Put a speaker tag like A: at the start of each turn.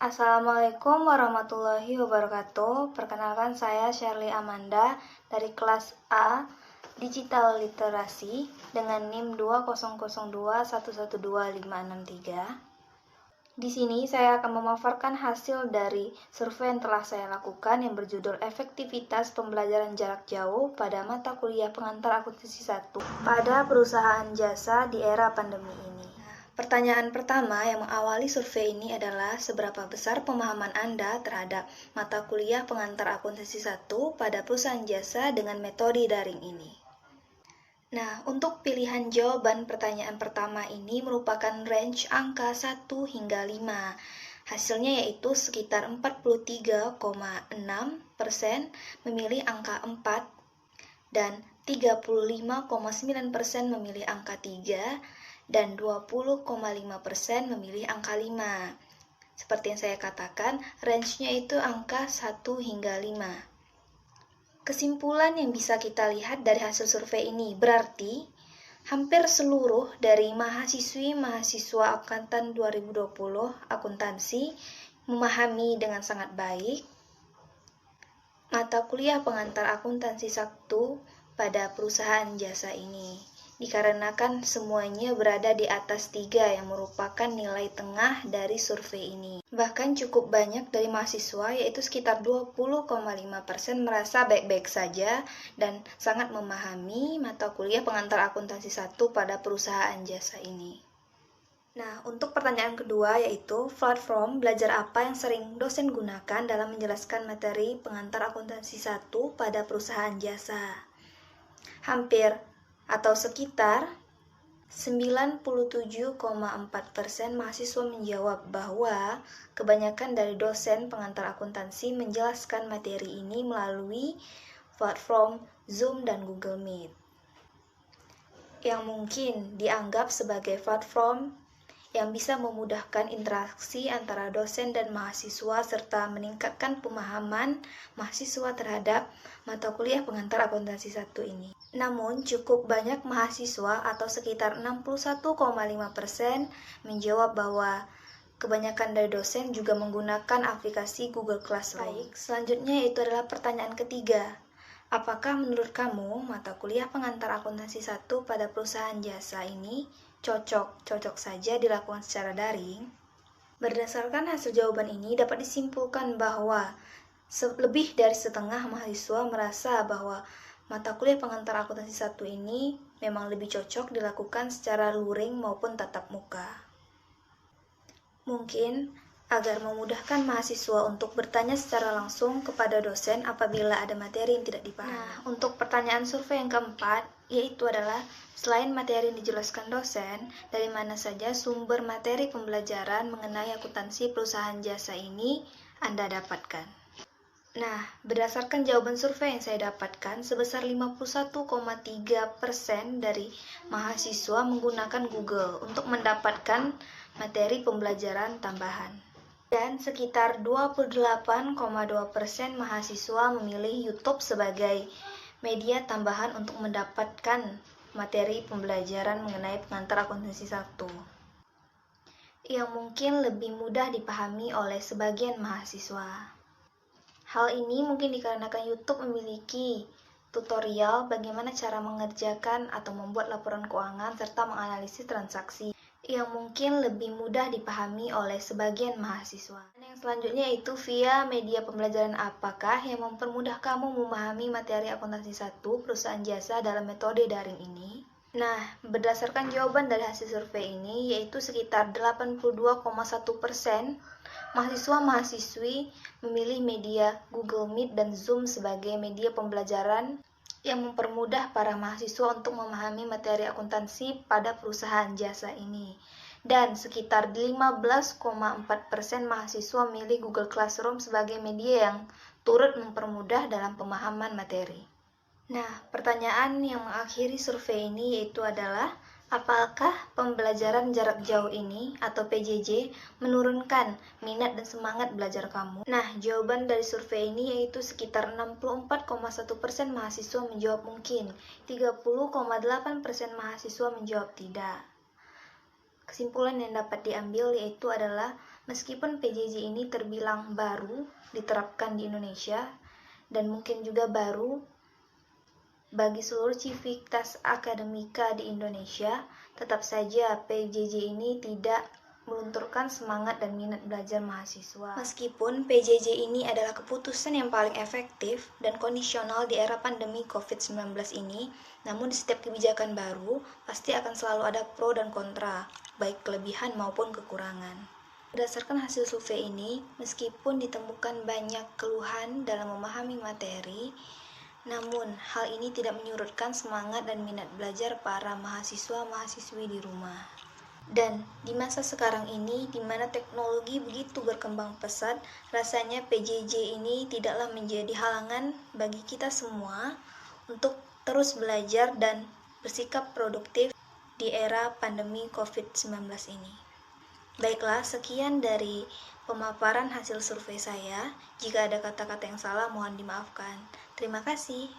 A: Assalamualaikum warahmatullahi wabarakatuh. Perkenalkan saya Shirley Amanda dari kelas A Digital Literasi dengan NIM 20021125663. Di sini saya akan memaparkan hasil dari survei yang telah saya lakukan yang berjudul Efektivitas Pembelajaran Jarak Jauh pada mata kuliah pengantar akuntansi 1 pada perusahaan jasa di era pandemi ini. Pertanyaan pertama yang mengawali survei ini adalah seberapa besar pemahaman Anda terhadap mata kuliah pengantar akuntansi 1 pada perusahaan jasa dengan metode daring ini. Nah, untuk pilihan jawaban pertanyaan pertama ini merupakan range angka 1 hingga 5. Hasilnya yaitu sekitar 43,6% memilih angka 4 dan 35,9% memilih angka 3 dan 20,5% memilih angka 5. Seperti yang saya katakan, range-nya itu angka 1 hingga 5. Kesimpulan yang bisa kita lihat dari hasil survei ini berarti hampir seluruh dari mahasiswa akuntan 2020 akuntansi memahami dengan sangat baik mata kuliah pengantar akuntansi 1 pada perusahaan jasa ini. Dikarenakan semuanya berada di atas 3 yang merupakan nilai tengah dari survei ini. Bahkan cukup banyak dari mahasiswa, yaitu sekitar 20,5% merasa baik-baik saja dan sangat memahami mata kuliah pengantar akuntansi 1 pada perusahaan jasa ini. Nah, untuk pertanyaan kedua yaitu platform belajar apa yang sering dosen gunakan dalam menjelaskan materi pengantar akuntansi 1 pada perusahaan jasa. Hampir atau sekitar 97,4% mahasiswa menjawab bahwa kebanyakan dari dosen pengantar akuntansi menjelaskan materi ini melalui platform Zoom dan Google Meet, yang mungkin dianggap sebagai platform yang bisa memudahkan interaksi antara dosen dan mahasiswa serta meningkatkan pemahaman mahasiswa terhadap mata kuliah pengantar akuntansi 1 ini. Namun, cukup banyak mahasiswa atau sekitar 61,5% menjawab bahwa kebanyakan dari dosen juga menggunakan aplikasi Google Classroom. Baik, selanjutnya itu adalah pertanyaan ketiga. Apakah menurut kamu mata kuliah pengantar akuntansi 1 pada perusahaan jasa ini cocok saja dilakukan secara daring? Berdasarkan hasil jawaban ini dapat disimpulkan bahwa lebih dari setengah mahasiswa merasa bahwa mata kuliah pengantar akuntansi 1 ini memang lebih cocok dilakukan secara luring maupun tatap muka. Mungkin agar memudahkan mahasiswa untuk bertanya secara langsung kepada dosen apabila ada materi yang tidak dipahami. Nah, untuk pertanyaan survei yang keempat, yaitu adalah selain materi yang dijelaskan dosen, dari mana saja sumber materi pembelajaran mengenai akuntansi perusahaan jasa ini Anda dapatkan? Nah, berdasarkan jawaban survei yang saya dapatkan, sebesar 51,3% dari mahasiswa menggunakan Google untuk mendapatkan materi pembelajaran tambahan. Dan sekitar 28,2% mahasiswa memilih YouTube sebagai media tambahan untuk mendapatkan materi pembelajaran mengenai pengantar akuntansi 1, yang mungkin lebih mudah dipahami oleh sebagian mahasiswa. Hal ini mungkin dikarenakan YouTube memiliki tutorial bagaimana cara mengerjakan atau membuat laporan keuangan serta menganalisis transaksi yang mungkin lebih mudah dipahami oleh sebagian mahasiswa. Yang selanjutnya yaitu via media pembelajaran apakah yang mempermudah kamu memahami materi akuntansi 1 perusahaan jasa dalam metode daring ini? Nah, berdasarkan jawaban dari hasil survei ini yaitu sekitar 82,1% mahasiswa-mahasiswi memilih media Google Meet dan Zoom sebagai media pembelajaran yang mempermudah para mahasiswa untuk memahami materi akuntansi pada perusahaan jasa ini. Dan sekitar 15,4% mahasiswa memilih Google Classroom sebagai media yang turut mempermudah dalam pemahaman materi. Nah, pertanyaan yang mengakhiri survei ini yaitu adalah apakah pembelajaran jarak jauh ini atau PJJ menurunkan minat dan semangat belajar kamu? Nah, jawaban dari survei ini yaitu sekitar 64,1% mahasiswa menjawab mungkin, 30,8% mahasiswa menjawab tidak. Kesimpulan yang dapat diambil yaitu adalah Meskipun PJJ ini terbilang baru diterapkan di Indonesia dan mungkin juga baru bagi seluruh civitas akademika di Indonesia, tetap saja PJJ ini tidak melunturkan semangat dan minat belajar mahasiswa. Meskipun PJJ ini adalah keputusan yang paling efektif dan kondisional di era pandemi COVID-19 ini, namun di setiap kebijakan baru pasti akan selalu ada pro dan kontra, baik kelebihan maupun kekurangan. Berdasarkan hasil survei ini, meskipun ditemukan banyak keluhan dalam memahami materi, namun hal ini tidak menyurutkan semangat dan minat belajar para mahasiswa-mahasiswi di rumah. Dan di masa sekarang ini, di mana teknologi begitu berkembang pesat, rasanya PJJ ini tidaklah menjadi halangan bagi kita semua untuk terus belajar dan bersikap produktif di era pandemi COVID-19 ini. Baiklah, sekian dari pemaparan hasil survei saya. Jika ada kata-kata yang salah, mohon dimaafkan. Terima kasih.